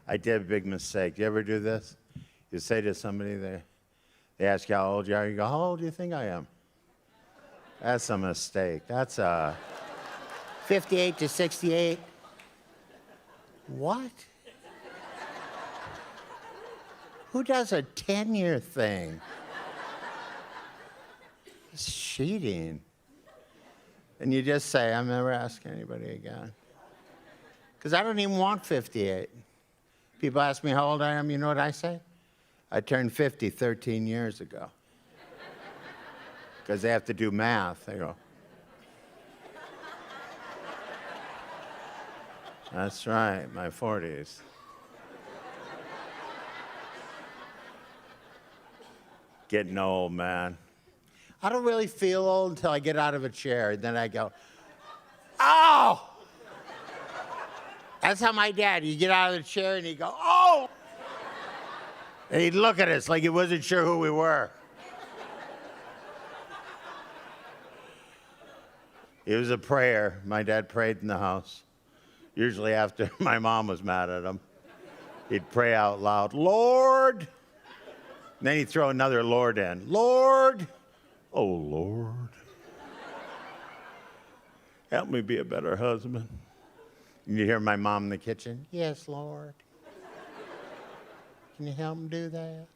I did a big mistake. Do you ever do this? You say to somebody, they ask you how old you are. You go, how old do you think I am? That's a mistake. That's a 58 to 68. What? Who does a 10-year thing? It's cheating. And you just say, I'm never asking anybody again. Because I don't even want 58. People ask me how old I am, you know what I say? I turned 50 13 years ago. Because they have to do math. They go, that's right, my 40s. Getting old, man. I don't really feel old until I get out of a chair. And then I go, oh! That's how my dad, he'd get out of the chair and he'd go, oh! And he'd look at us like he wasn't sure who we were. It was a prayer. My dad prayed in the house. Usually after my mom was mad at him. He'd pray out loud, Lord! And then he'd throw another Lord in. Lord! Oh, Lord. Help me be a better husband. And you hear my mom in the kitchen, yes, Lord. Can you help him do that?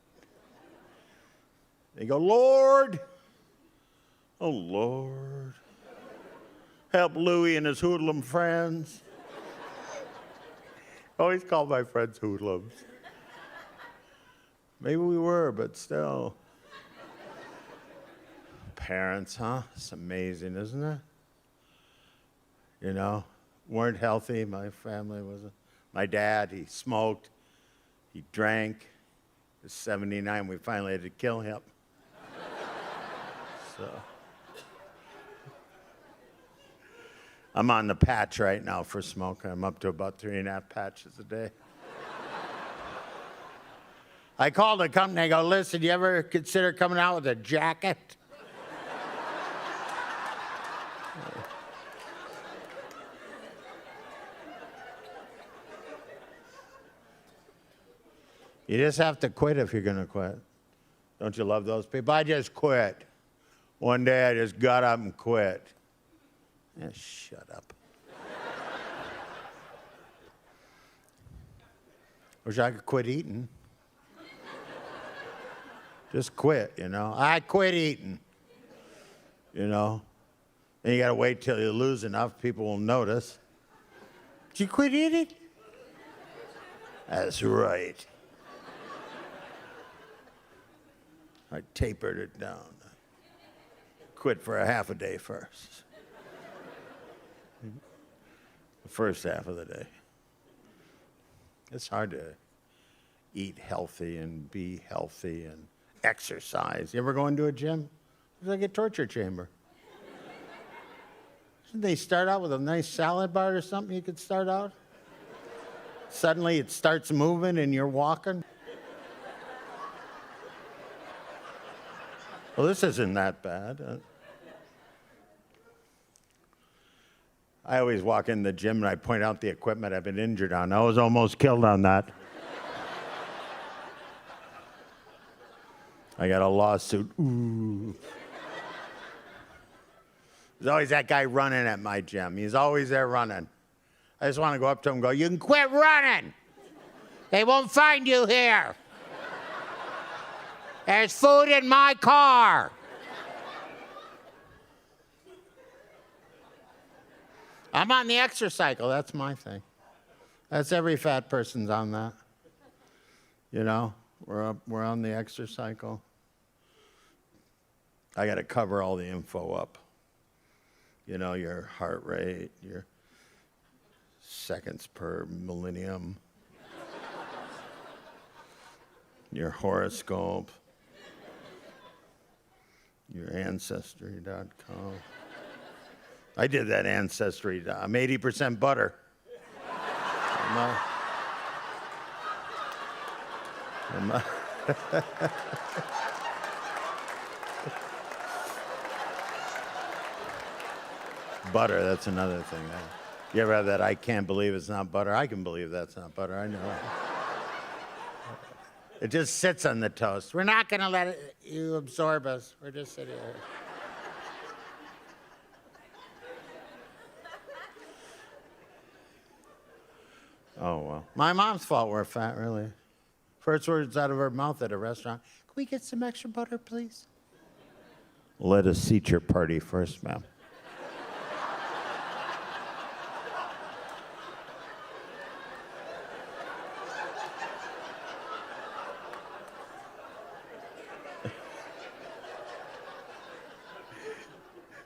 They go, Lord! Oh, Lord. Help Louie and his hoodlum friends. I always call my friends hoodlums. Maybe we were, but still. Parents, huh? It's amazing, isn't it? You know, weren't healthy. My family wasn't. My dad, he smoked. He drank. He was 79. We finally had to kill him. So. I'm on the patch right now for smoking. I'm up to about 3.5 patches a day. I called the company. I go, listen, you ever consider coming out with a jacket? You just have to quit if you're going to quit. Don't you love those people? I just quit. One day I just got up and quit. Yeah, shut up. Wish I could quit eating. Just quit, you know. I quit eating, you know. And you got to wait till you lose enough, people will notice. Did you quit eating? That's right. I tapered it down. Quit for a half a day first. The first half of the day. It's hard to eat healthy and be healthy and exercise. You ever go into a gym? It's like a torture chamber. Shouldn't they start out with a nice salad bar or something you could start out? Suddenly it starts moving and you're walking. Well, this isn't that bad. I always walk in the gym and I point out the equipment I've been injured on. I was almost killed on that. I got a lawsuit. Ooh. There's always that guy running at my gym. He's always there running. I just want to go up to him and go, you can quit running. They won't find you here. There's food in my car. I'm on the exercycle. That's my thing. That's every fat person's on that. You know, we're on the exercycle. I got to cover all the info up. You know, your heart rate, your seconds per millennium, your horoscope, your ancestry.com. I did that ancestry. I'm 80% butter. Butter, that's another thing. You ever have that, I can't believe it's not butter? I can believe that's not butter. I know it. It just sits on the toast. We're not going to let you absorb us. We're just sitting here. Oh, well. My mom's fault we're fat, really. First words out of her mouth at a restaurant. Can we get some extra butter, please? Let us seat your party first, ma'am.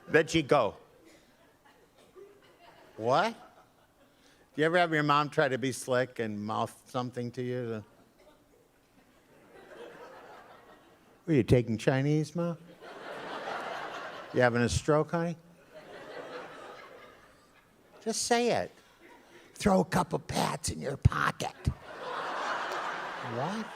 Then she'd go, what? Do you ever have your mom try to be slick and mouth something to you? Were you taking Chinese, Mom? You having a stroke, honey? Just say it. Throw a couple pats in your pocket. What?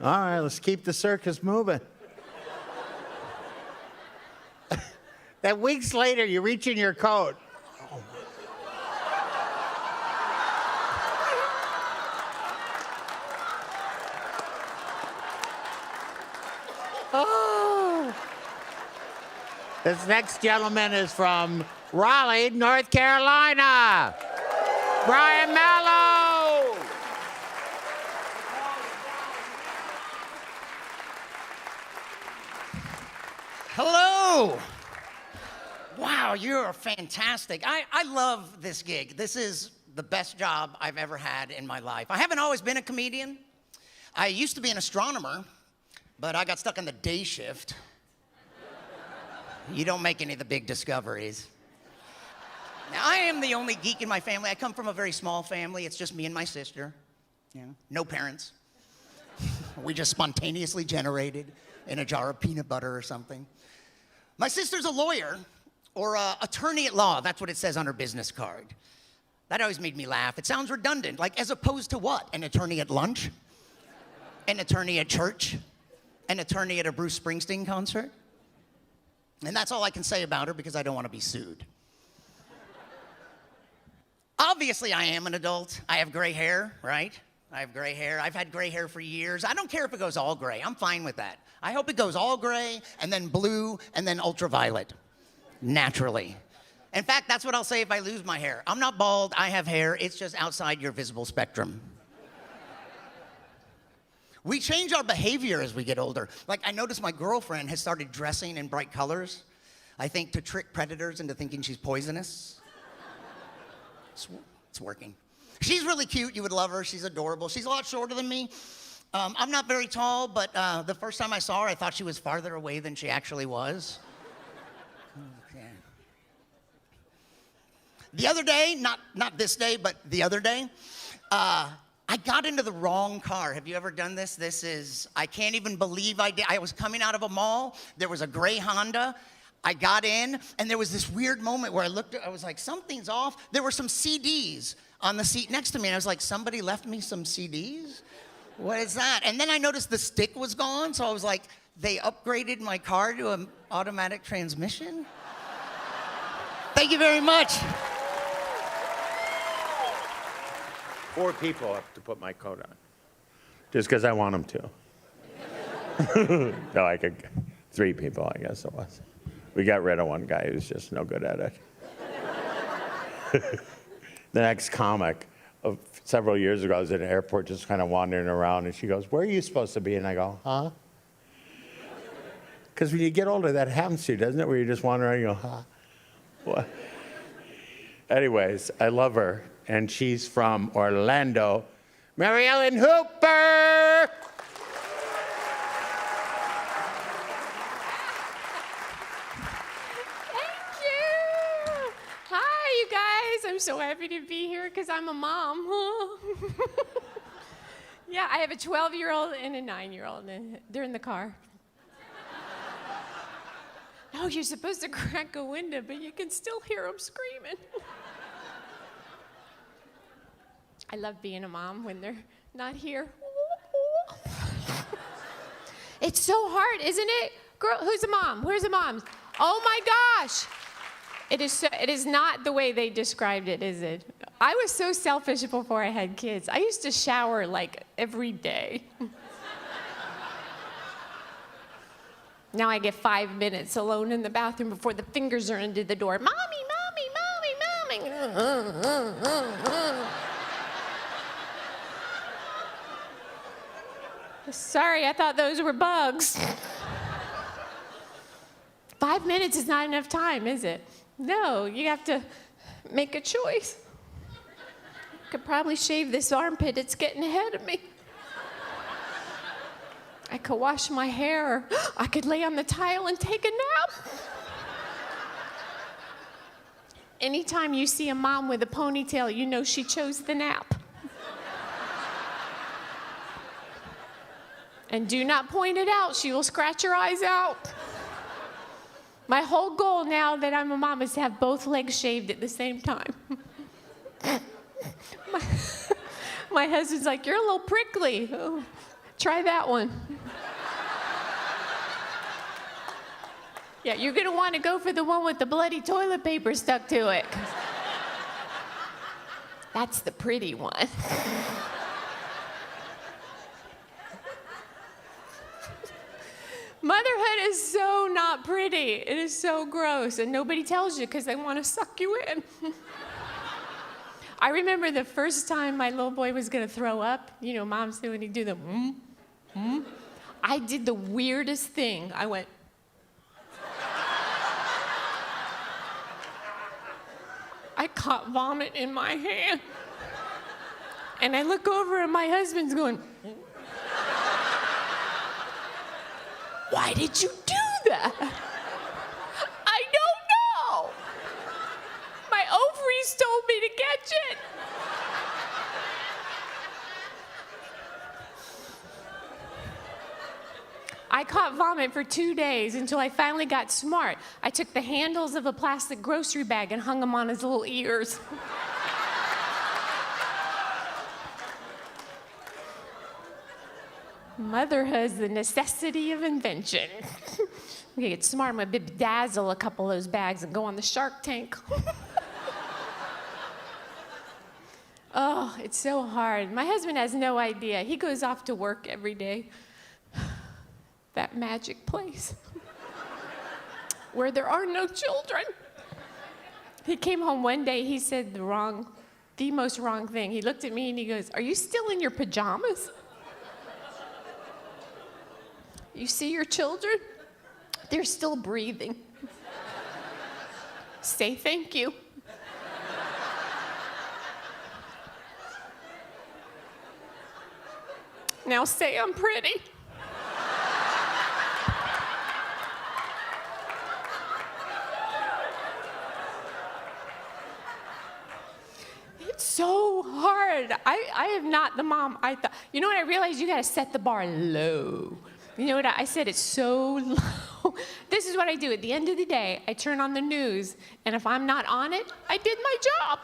All right, let's keep the circus moving. That weeks later, you reach in your coat. Oh. This next gentleman is from Raleigh, North Carolina. Brian Mallow. Hello. Wow, you're fantastic. I love this gig. This is the best job I've ever had in my life. I haven't always been a comedian. I used to be an astronomer, but I got stuck on the day shift. You don't make any of the big discoveries. Now, I am the only geek in my family. I come from a very small family. It's just me and my sister. You know, no parents. We just spontaneously generated in a jar of peanut butter or something. My sister's a lawyer, or attorney at law. That's what it says on her business card. That always made me laugh. It sounds redundant. Like, as opposed to what? An attorney at lunch? An attorney at church? An attorney at a Bruce Springsteen concert? And that's all I can say about her because I don't want to be sued. Obviously, I am an adult. I have gray hair, right? I have gray hair. I've had gray hair for years. I don't care if it goes all gray. I'm fine with that. I hope it goes all gray, and then blue, and then ultraviolet. Naturally. In fact, that's what I'll say if I lose my hair. I'm not bald. I have hair. It's just outside your visible spectrum. We change our behavior as we get older. Like, I noticed my girlfriend has started dressing in bright colors, I think to trick predators into thinking she's poisonous. It's working. She's really cute. You would love her. She's adorable. She's a lot shorter than me. I'm not very tall, but the first time I saw her, I thought she was farther away than she actually was. Okay. The other day, not this day, but the other day, I got into the wrong car. Have you ever done this? I can't even believe I did. I was coming out of a mall. There was a gray Honda. I got in, and there was this weird moment where I was like, something's off. There were some CDs on the seat next to me, and I was like, somebody left me some CDs? What is that? And then I noticed the stick was gone, so I was like, they upgraded my car to an automatic transmission? Thank you very much. 4 people have to put my coat on, just because I want them to. No, I could, 3 people, I guess it was. We got rid of one guy who's just no good at it. The next comic, several years ago, I was at an airport just kind of wandering around, and she goes, where are you supposed to be? And I go, huh? Because when you get older, that happens to you, doesn't it? Where you just wander around and you go, huh? What? Anyways, I love her, and she's from Orlando. Mary Ellen Hooper! I'm so happy to be here because I'm a mom. Yeah, I have a 12-year-old and a 9-year-old, and they're in the car. Oh, you're supposed to crack a window, but you can still hear them screaming. I love being a mom when they're not here. It's so hard, isn't it? Girl, who's a mom? Where's a mom? Oh my gosh. It is not the way they described it, is it? I was so selfish before I had kids. I used to shower like every day. Now I get 5 minutes alone in the bathroom before the fingers are into the door. Mommy, mommy, mommy, mommy. Sorry, I thought those were bugs. 5 minutes is not enough time, is it? No, you have to make a choice. I could probably shave this armpit. It's getting ahead of me. I could wash my hair, or I could lay on the tile and take a nap. Anytime you see a mom with a ponytail, you know she chose the nap. And do not point it out. She will scratch your eyes out. My whole goal now that I'm a mom is to have both legs shaved at the same time. My husband's like, you're a little prickly. Oh, try that one. Yeah, you're gonna want to go for the one with the bloody toilet paper stuck to it. That's the pretty one. Motherhood is so not pretty. It is so gross, and nobody tells you because they want to suck you in. I remember the first time my little boy was going to throw up. You know, moms do when you do the I did the weirdest thing. I went. I caught vomit in my hand. And I look over and my husband's going, why did you do that? I don't know. My ovaries told me to catch it. I caught vomit for 2 days until I finally got smart. I took the handles of a plastic grocery bag and hung them on his little ears. Motherhood's the necessity of invention. I'm gonna get smart. I'm gonna bedazzle a couple of those bags and go on the Shark Tank. Oh, it's so hard. My husband has no idea. He goes off to work every day. That magic place where there are no children. He came home one day, he said the most wrong thing. He looked at me and he goes, are you still in your pajamas? You see your children? They're still breathing. Say thank you. Now say I'm pretty. It's so hard. I am not the mom I thought. You know what I realized? You gotta set the bar low. You know what I said? It's so low. This is what I do. At the end of the day, I turn on the news, and if I'm not on it, I did my job.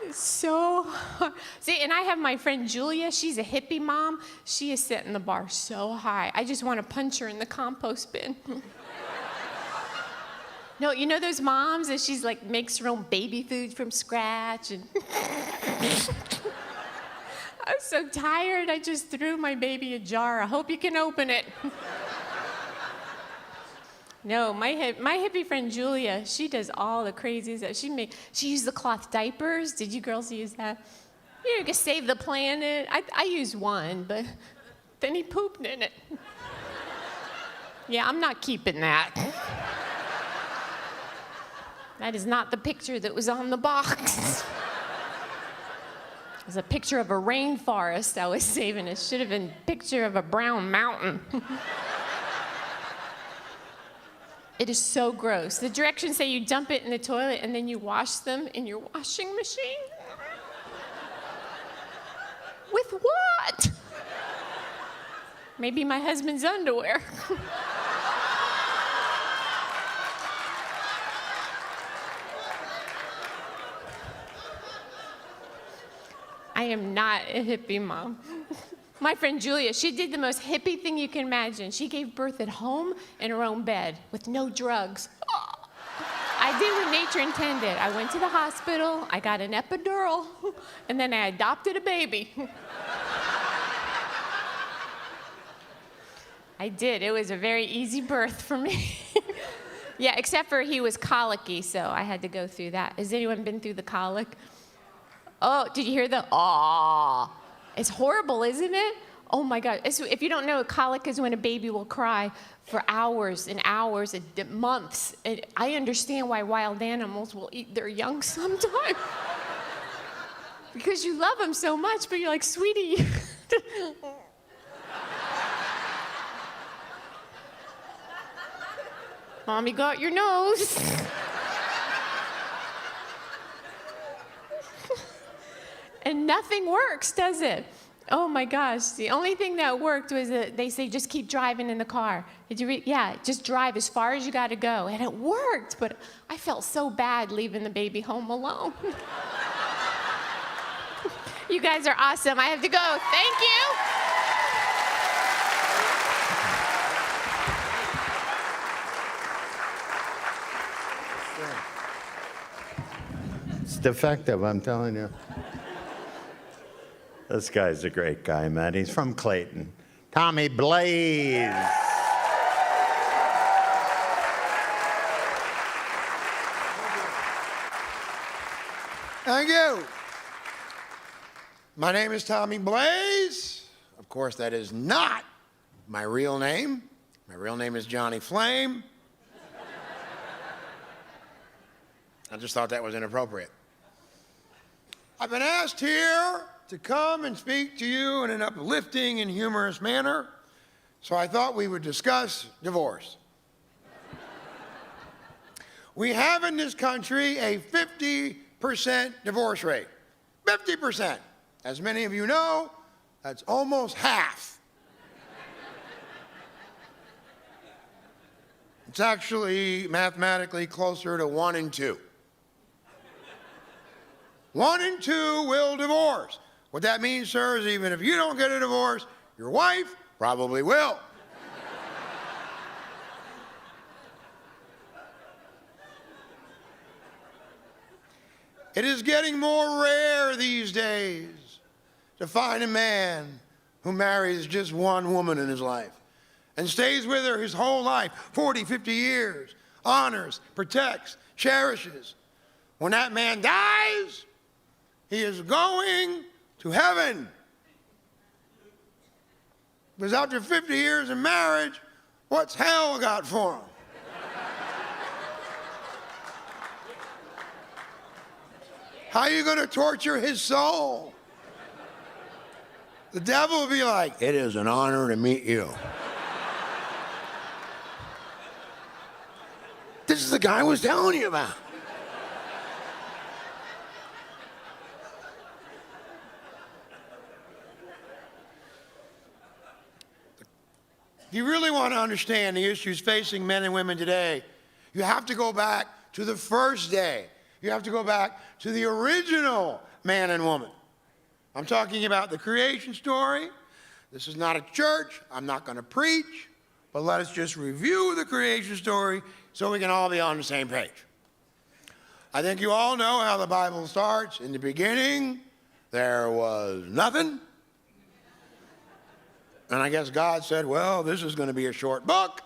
It's so hard. See, and I have my friend Julia. She's a hippie mom. She is setting the bar so high. I just want to punch her in the compost bin. No, you know those moms that she's like makes her own baby food from scratch and I was so tired I just threw my baby a jar. I hope you can open it. No, my hippie friend Julia, she does all the crazy stuff. She used the cloth diapers. Did you girls use that? You can save the planet. I used one, but then he pooped in it. Yeah, I'm not keeping that. That is not the picture that was on the box. It was a picture of a rainforest I was saving. It should have been a picture of a brown mountain. It is so gross. The directions say you dump it in the toilet and then you wash them in your washing machine. With what? Maybe my husband's underwear. I am not a hippie mom. My friend Julia, she did the most hippie thing you can imagine. She gave birth at home in her own bed with no drugs. Oh. I did what nature intended. I went to the hospital, I got an epidural, and then I adopted a baby. I did. It was a very easy birth for me. Yeah, except for he was colicky, so I had to go through that. Has anyone been through the colic? Oh, did you hear the aw? It's horrible, isn't it? Oh my God. If you don't know, colic is when a baby will cry for hours and hours and months. And I understand why wild animals will eat their young sometimes. Because you love them so much, but you're like, sweetie. Mommy got your nose. And nothing works, does it? Oh my gosh, the only thing that worked was that they say just keep driving in the car. Did you yeah, just drive as far as you gotta go. And it worked, but I felt so bad leaving the baby home alone. You guys are awesome. I have to go. Thank you. It's defective, I'm telling you. This guy's a great guy, man. He's from Clayton. Tommy Blaze. Thank you. My name is Tommy Blaze. Of course, that is not my real name. My real name is Johnny Flame. I just thought that was inappropriate. I've been asked here to come and speak to you in an uplifting and humorous manner, so I thought we would discuss divorce. We have in this country a 50% divorce rate. 50%. As many of you know, that's almost half. It's actually mathematically closer to 1 in 2. 1 in 2 will divorce. What that means, sir, is even if you don't get a divorce, your wife probably will. It is getting more rare these days to find a man who marries just one woman in his life and stays with her his whole life, 40, 50 years, honors, protects, cherishes. When that man dies, he is going to heaven. Because after 50 years of marriage, what's hell got for him? How are you going to torture his soul? The devil will be like, it is an honor to meet you. This is the guy I was telling you about. If you really want to understand the issues facing men and women today, you have to go back to the first day. You have to go back to the original man and woman. I'm talking about the creation story. This is not a church. I'm not going to preach, but let us just review the creation story so we can all be on the same page. I think you all know how the Bible starts. In the beginning, there was nothing. And I guess God said, well, this is going to be a short book.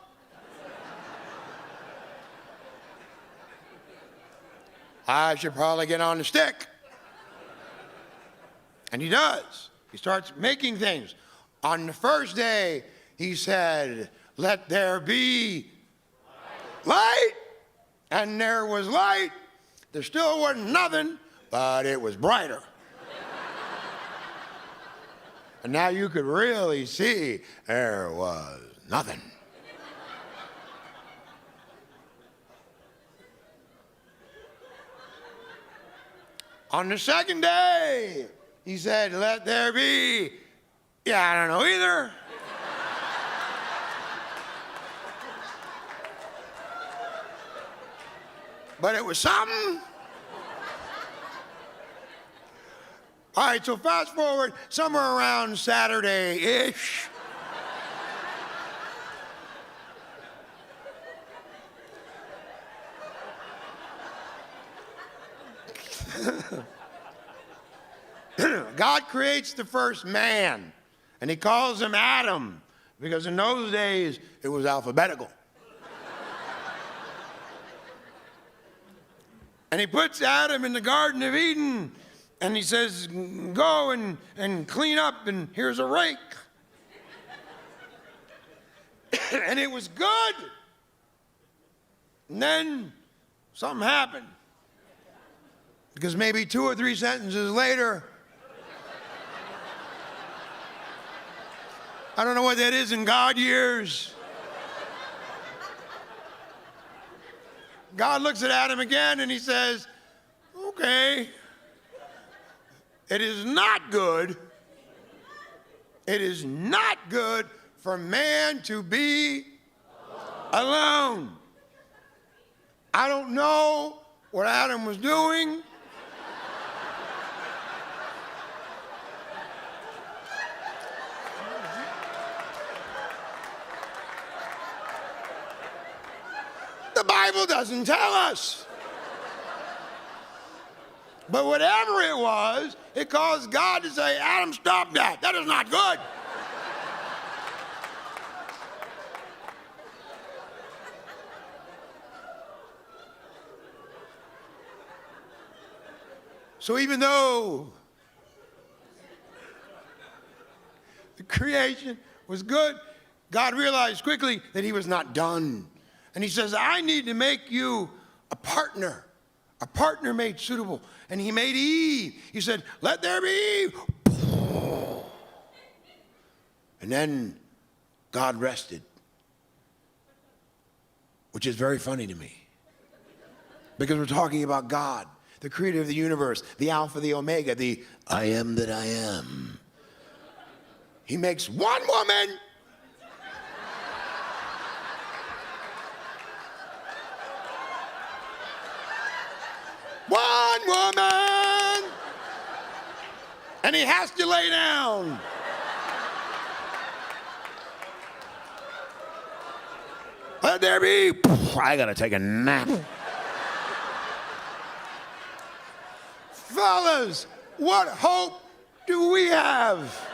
I should probably get on the stick. And he does. He starts making things. On the first day, he said, let there be light. And there was light. There still wasn't nothing, but it was brighter. And now you could really see there was nothing. On the second day, he said, let there be, I don't know either. But it was something. All right, so fast forward somewhere around Saturday-ish. God creates the first man, and he calls him Adam, because in those days it was alphabetical. And he puts Adam in the Garden of Eden, and he says, go and clean up, and here's a rake. And it was good. And then something happened. Because maybe 2 or 3 sentences later, I don't know what that is in God years. God looks at Adam again and he says, okay, it is not good. It is not good for man to be alone. I don't know what Adam was doing. The Bible doesn't tell us. But whatever it was, it caused God to say, Adam, stop that. That is not good. So even though the creation was good, God realized quickly that he was not done. And he says, I need to make you a partner made suitable. And he made Eve. He said, let there be Eve. And then God rested, which is very funny to me, because we're talking about God, the creator of the universe, the Alpha, the Omega, the I am that I am. He makes one woman. One woman. And he has to lay down. Let there be. I gotta take a nap. Fellas, what hope do we have?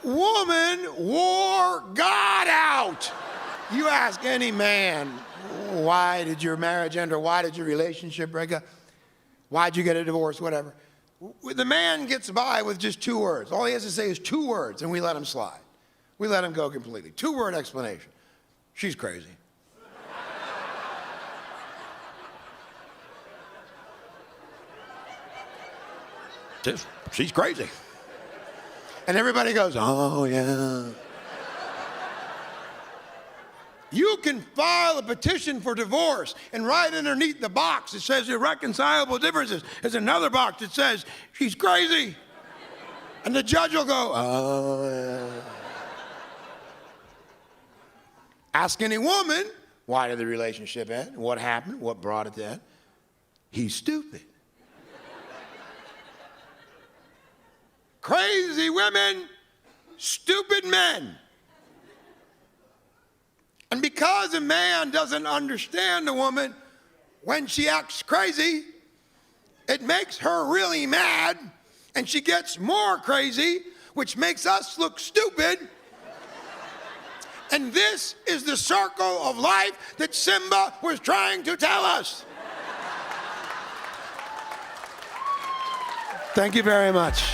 Woman wore God out. You ask any man, why did your marriage end, or why did your relationship break up? Why'd you get a divorce, whatever. The man gets by with just 2 words. All he has to say is 2 words, and we let him slide. We let him go completely. 2-word explanation. She's crazy. She's crazy. And everybody goes, oh, yeah. You can file a petition for divorce, and right underneath the box that says irreconcilable differences is another box that says she's crazy. And the judge will go, oh, yeah. Ask any woman, why did the relationship end? What happened? What brought it to end? He's stupid. Crazy women, stupid men. And because a man doesn't understand a woman when she acts crazy, it makes her really mad, and she gets more crazy, which makes us look stupid. And this is the circle of life that Simba was trying to tell us. Thank you very much.